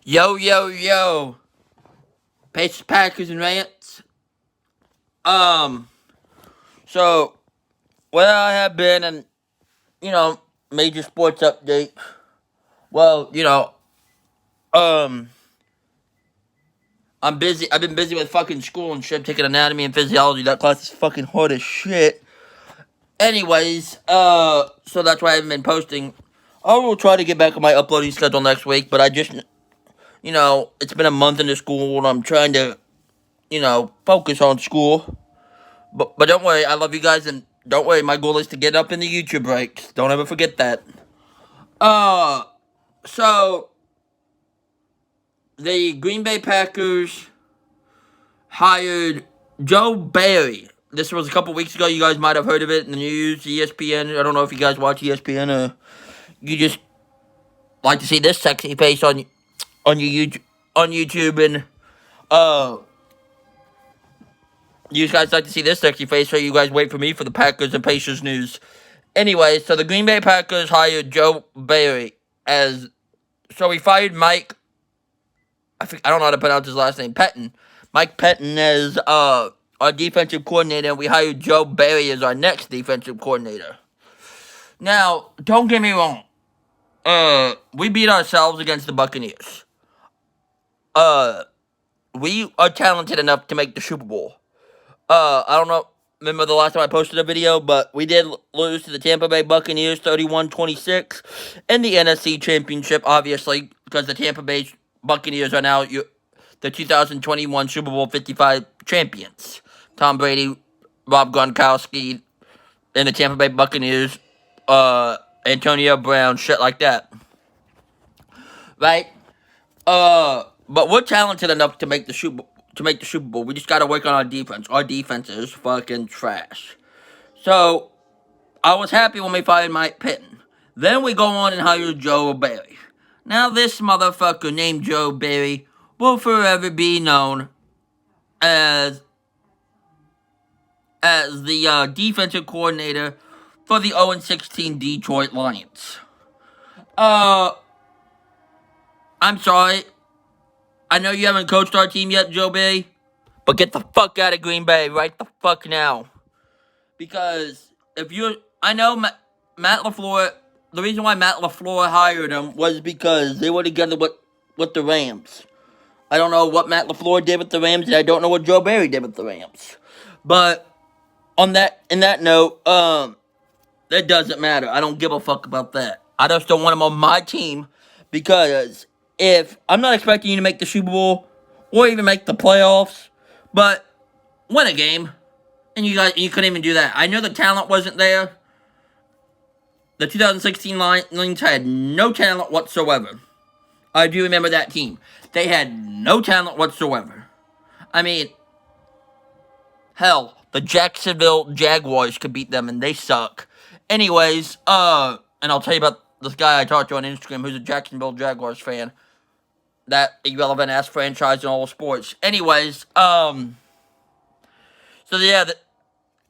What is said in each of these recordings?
Yo, yo, yo. Pacers, Packers, and Rants. So, where I have been and, major sports update. Well, I'm busy. I've been busy with fucking school and shit, taking anatomy and physiology. That class is fucking hard as shit. Anyways, so that's why I haven't been posting. I will try to get back on my uploading schedule next week, but I just, it's been a month into school and I'm trying to, focus on school. But don't worry, I love you guys, and don't worry, my goal is to get up in the YouTube breaks. Don't ever forget that. So the Green Bay Packers hired Joe Barry. This was a couple weeks ago. You guys might have heard of it in the news, ESPN. I don't know if you guys watch ESPN or you just like to see this sexy face on YouTube, and you guys like to see this sexy face, so you guys wait for me for the Packers and Pacers news. Anyway, so the Green Bay Packers hired Joe Barry as... So we fired Mike... I don't know how to pronounce his last name. Pettin. Mike Pettin as our defensive coordinator, and we hired Joe Barry as our next defensive coordinator. Now, don't get me wrong. We beat ourselves against the Buccaneers. We are talented enough to make the Super Bowl. I don't know, remember the last time I posted a video, but we did lose to the Tampa Bay Buccaneers 31-26 in the NFC Championship, obviously, because the Tampa Bay Buccaneers are now the 2021 Super Bowl 55 champions. Tom Brady, Rob Gronkowski, and the Tampa Bay Buccaneers, Antonio Brown, shit like that. Right? But we're talented enough to make the Super Bowl. We just gotta work on our defense. Our defense is fucking trash. So, I was happy when we fired Mike Pettin. Then we go on and hire Joe Barry. Now, this motherfucker named Joe Barry will forever be known as the defensive coordinator for the 0-16 Detroit Lions. I'm sorry. I know you haven't coached our team yet, Joe Barry, but get the fuck out of Green Bay right the fuck now. Because I know Matt LaFleur, the reason why Matt LaFleur hired him was because they were together with the Rams. I don't know what Matt LaFleur did with the Rams, and I don't know what Joe Barry did with the Rams. But in that note, that doesn't matter. I don't give a fuck about that. I just don't want him on my team because if I'm not expecting you to make the Super Bowl or even make the playoffs, but win a game, and you couldn't even do that. I know the talent wasn't there. The 2016 Lions had no talent whatsoever. I do remember that team. They had no talent whatsoever. I mean, hell, the Jacksonville Jaguars could beat them, and they suck. Anyways, and I'll tell you about this guy I talked to on Instagram who's a Jacksonville Jaguars fan. That irrelevant-ass franchise in all sports. Anyways, so yeah,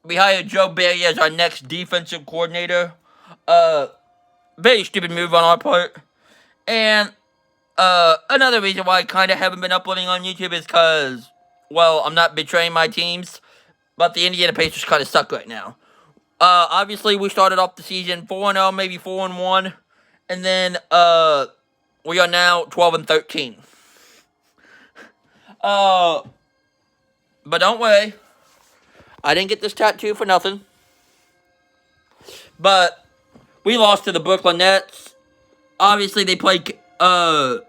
we hired Joe Barry as our next defensive coordinator. Very stupid move on our part. And, another reason why I kind of haven't been uploading on YouTube is because, well, I'm not betraying my teams, but the Indiana Pacers kind of suck right now. Obviously, we started off the season 4-0, maybe 4-1, and then, we are now 12-13. But don't worry. I didn't get this tattoo for nothing. But we lost to the Brooklyn Nets. Obviously, they played, the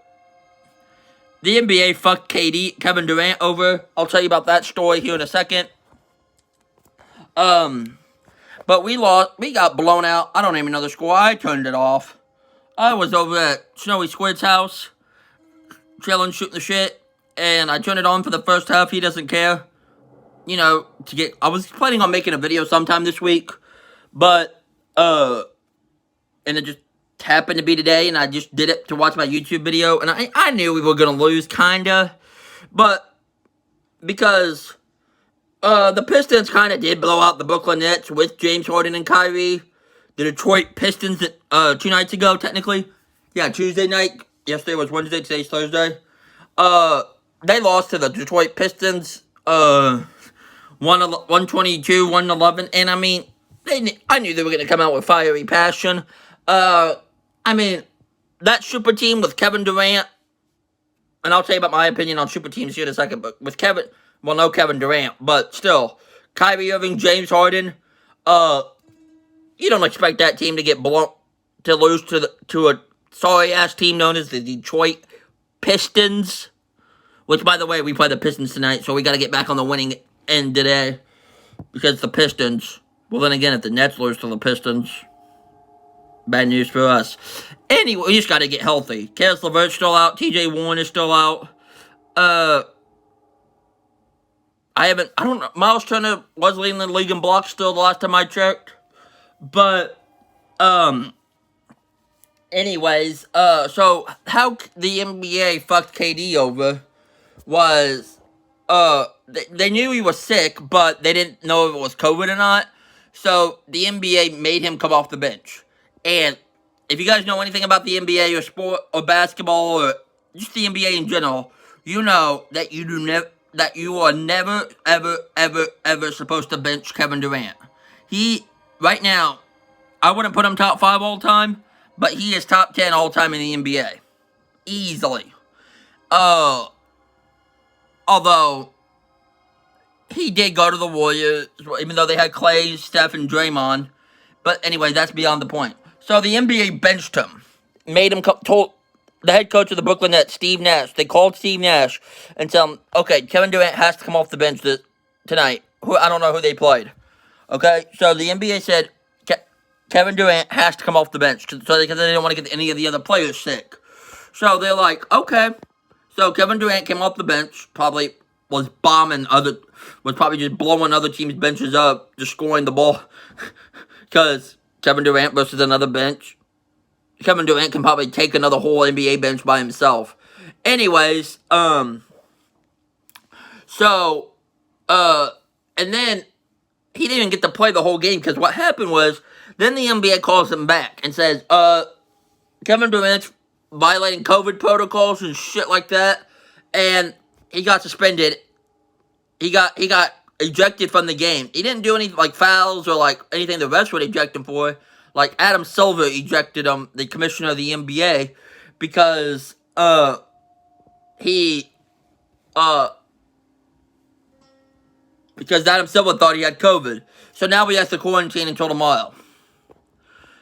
NBA fucked Kevin Durant over. I'll tell you about that story here in a second. But we lost. We got blown out. I don't even know the score. I turned it off. I was over at Snowy Squid's house, chilling, shooting the shit, and I turned it on for the first half. He doesn't care. I was planning on making a video sometime this week, but, and it just happened to be today, and I just did it to watch my YouTube video, and I knew we were gonna lose, kinda, but, because, the Pistons kinda did blow out the Brooklyn Nets with James Harden and Kyrie. The Detroit Pistons 2 nights ago, technically. Yeah, Tuesday night Yesterday was Wednesday, today's Thursday. They lost to the Detroit Pistons. 122, 111, and I mean, I knew they were going to come out with fiery passion. I mean, that super team with Kevin Durant, and I'll tell you about my opinion on super teams here in a second, but with no Kevin Durant, but still, Kyrie Irving, James Harden, you don't expect that team to lose to a sorry-ass team known as the Detroit Pistons, which, by the way, we play the Pistons tonight, so we got to get back on the winning end today, because the Pistons, well, then again, if the Nets lose to the Pistons, bad news for us. Anyway, we just got to get healthy. Karis LeVert's still out. TJ Warren is still out. I don't know. Miles Turner was leading the league in blocks still the last time I checked. But, anyways, so how the NBA fucked KD over was, they knew he was sick, but they didn't know if it was COVID or not. So the NBA made him come off the bench. And if you guys know anything about the NBA or sport or basketball or just the NBA in general, you know that you are never, ever, ever, ever supposed to bench Kevin Durant. Right now, I wouldn't put him top 5 all time, but he is top 10 all time in the NBA. Easily. Although, he did go to the Warriors, even though they had Clay, Steph, and Draymond. But anyway, that's beyond the point. So the NBA benched him. Told the head coach of the Brooklyn Nets, Steve Nash. They called Steve Nash and tell him, okay, Kevin Durant has to come off the bench tonight. I don't know who they played. Okay, so the NBA said Kevin Durant has to come off the bench because they didn't want to get any of the other players sick. So they're like, okay. So Kevin Durant came off the bench, probably was probably just blowing other teams' benches up, just scoring the ball. Because Kevin Durant versus another bench. Kevin Durant can probably take another whole NBA bench by himself. Anyways, and then he didn't even get to play the whole game because what happened was, then the NBA calls him back and says, Kevin Durant's violating COVID protocols and shit like that, and he got suspended. He got ejected from the game. He didn't do any fouls or anything the refs would eject him for. Like Adam Silver ejected him, the commissioner of the NBA, because Adam Silver thought he had COVID. So now he has to quarantine until tomorrow.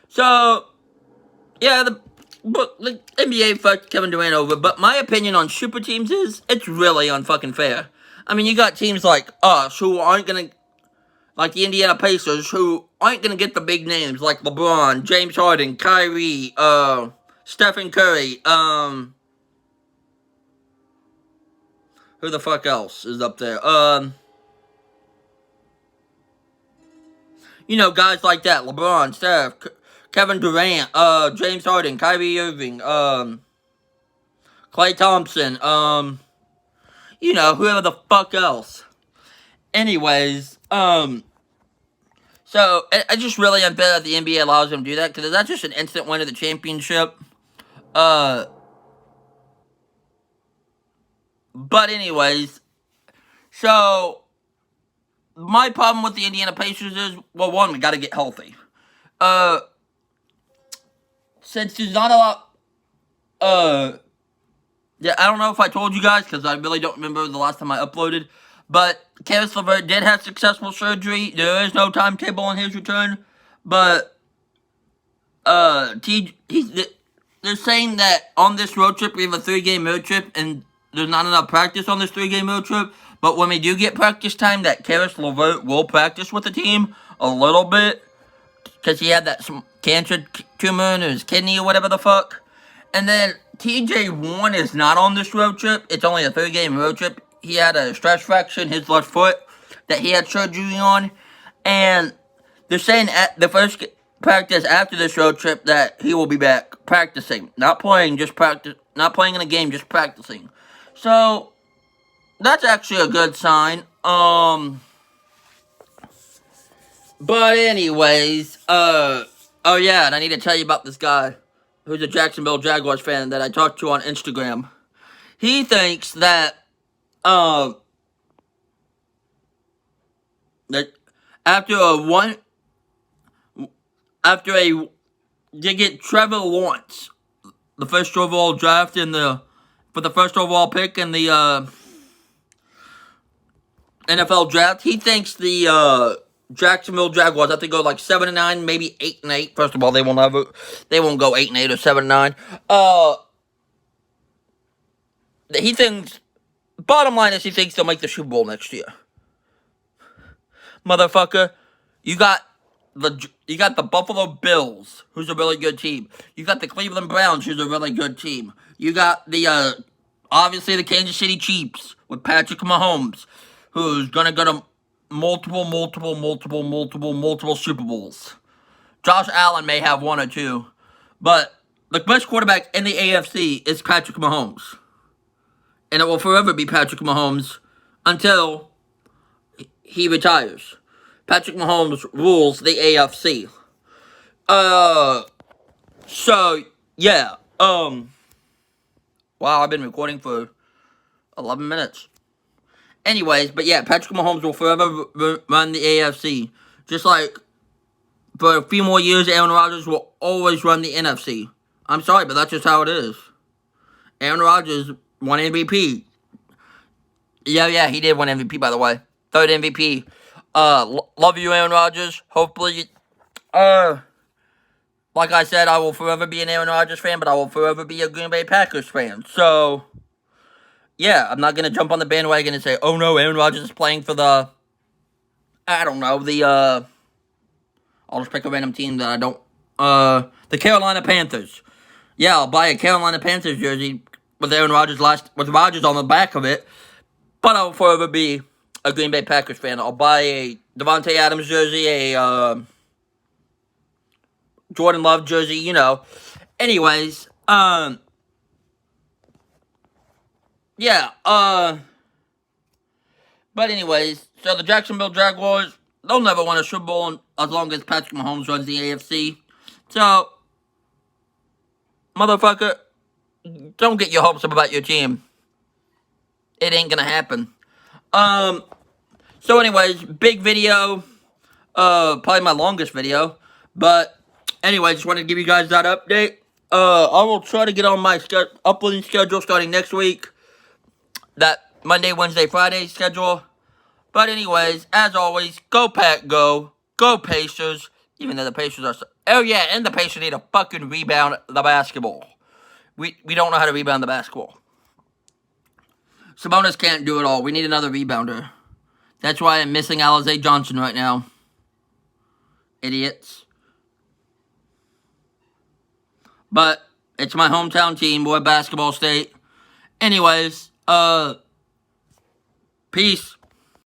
So yeah, the NBA fucked Kevin Durant over. But my opinion on super teams is it's really unfucking fair. I mean, you got teams like us who aren't going to, like the Indiana Pacers, who aren't going to get the big names like LeBron, James Harden, Kyrie, Stephen Curry, who the fuck else is up there? You know, guys like that, LeBron, Steph, Kevin Durant, James Harden, Kyrie Irving, Klay Thompson, you know, whoever the fuck else. Anyways, so it's just really unfair that the NBA allows them to do that, because that's just an instant win of the championship. But anyways, so my problem with the Indiana Pacers is, well, one, we got to get healthy. Since there's not a lot, yeah, I don't know if I told you guys, because I really don't remember the last time I uploaded, but Karis LeVert did have successful surgery. There is no timetable on his return, but they're saying that on this road trip, we have a 3-game road trip, and there's not enough practice on this 3-game road trip, but when we do get practice time, that Karis LeVert will practice with the team a little bit, because he had that cancer tumor in his kidney or whatever the fuck. And then TJ Warren is not on this road trip. It's only a 3-game road trip. He had a stress fracture in his left foot that he had surgery on. And they're saying at the first practice after this road trip that he will be back practicing. Not playing, just practice. Not playing in a game, just practicing. So, that's actually a good sign. But anyways, oh yeah, and I need to tell you about this guy. who's a Jacksonville Jaguars fan that I talked to on Instagram, he thinks that that after they get Trevor Lawrence, the first overall draft for the first overall pick in the NFL draft. He thinks the Jacksonville Jaguars have to go like 7-9, maybe 8-8. First of all, they won't go 8-8 or 7-9. He thinks. Bottom line is, he thinks they'll make the Super Bowl next year. Motherfucker, you got the Buffalo Bills, who's a really good team. You got the Cleveland Browns, who's a really good team. You got the obviously the Kansas City Chiefs with Patrick Mahomes, who's gonna go to multiple Super Bowls. Josh Allen may have one or two, but the best quarterback in the AFC is Patrick Mahomes. And it will forever be Patrick Mahomes until he retires. Patrick Mahomes rules the AFC. So, yeah. Wow, I've been recording for 11 minutes. Anyways, but yeah, Patrick Mahomes will forever run the AFC. Just like, for a few more years, Aaron Rodgers will always run the NFC. I'm sorry, but that's just how it is. Aaron Rodgers won MVP. Yeah, he did win MVP, by the way. Third MVP. Love you, Aaron Rodgers. Hopefully, like I said, I will forever be an Aaron Rodgers fan, but I will forever be a Green Bay Packers fan. So, yeah, I'm not going to jump on the bandwagon and say, oh no, Aaron Rodgers is playing for the, I don't know, I'll just pick a random team that I don't, the Carolina Panthers. Yeah, I'll buy a Carolina Panthers jersey with Aaron Rodgers with Rodgers on the back of it, but I will forever be a Green Bay Packers fan. I'll buy a Devontae Adams jersey, a Jordan Love jersey, you know. Anyways, yeah, but anyways, so the Jacksonville Jaguars, they'll never win a Super Bowl as long as Patrick Mahomes runs the AFC. So, motherfucker, don't get your hopes up about your team. It ain't gonna happen. So anyways, big video. Probably my longest video. But anyway, just wanted to give you guys that update. I will try to get on my uploading schedule starting next week. That Monday, Wednesday, Friday schedule. But anyways, as always, go Pack, go. Go Pacers. Even though the Pacers are... Oh yeah, and the Pacers need to fucking rebound the basketball. We don't know how to rebound the basketball. Sabonis can't do it all. We need another rebounder. That's why I'm missing Alize Johnson right now. Idiots. But it's my hometown team. We're a basketball state. Anyways, peace.